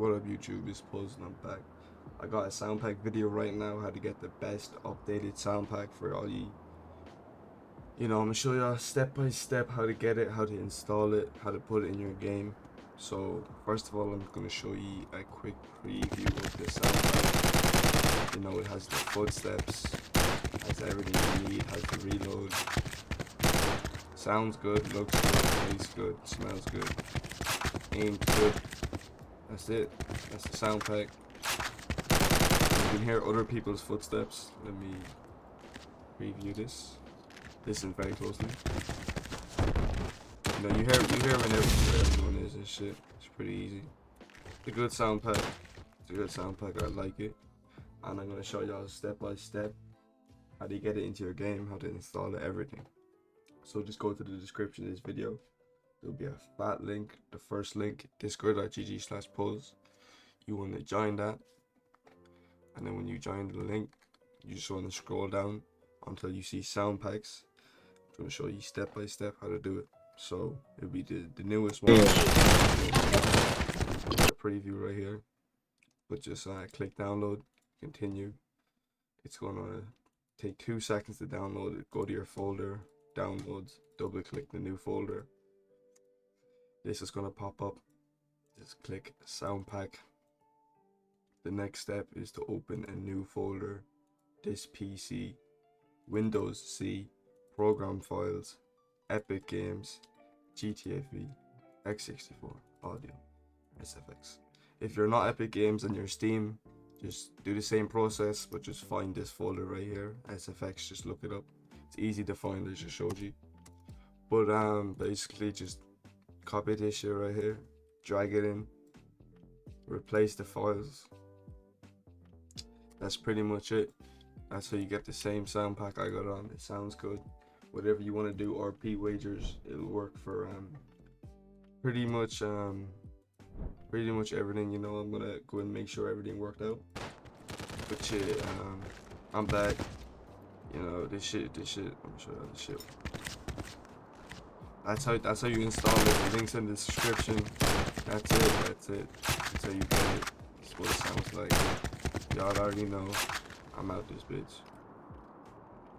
What up YouTube, it's Pulse and I'm back. I got a sound pack video right now, how to get the best updated sound pack for all you. I'm gonna show you step by step how to get it, how to install it, how to put it in your game. So first of all, I'm gonna show you a quick preview of the sound pack. It has the footsteps, has everything you need, has the reload. Sounds good, looks good, tastes good, smells good, aims good. That's it. That's the sound pack. You can hear other people's footsteps. Let me preview this. Listen very closely. You hear whenever everyone is and shit. It's pretty easy. It's a good sound pack. It's a good sound pack. I like it. And I'm gonna show y'all step by step how to get it into your game, how to install it, everything. So just go to the description of this video. There'll be a fat link, the first link, discord.gg/pulse. You want to join that, and then when you join the link, you just want to scroll down until you see sound packs. I'm going to show you step by step how to do it. So it'll be the newest one. The preview right here, but just click download, continue. It's going to take 2 seconds to download it. Go to your folder, downloads, double click the new folder. This is going to pop up. Just click sound pack. The next step is to open a new folder. This PC, Windows C, program files, Epic Games, gtav, x64, audio, sfx. If you're not Epic Games and you're Steam, just do the same process, but just find this folder right here, sfx. Just look it up. It's easy to find, I just showed you. But basically just copy this shit right here, drag it in, replace the files. That's pretty much it. That's how you get the same sound pack I got on. It sounds good. Whatever you want to do, RP wagers, it'll work for pretty much everything. I'm gonna go and make sure everything worked out. But shit, I'm back. This shit. Let me show you this shit. That's how you install it. The link's in the description. That's it. That's how you get it. That's what it sounds like. Y'all already know. I'm out this bitch.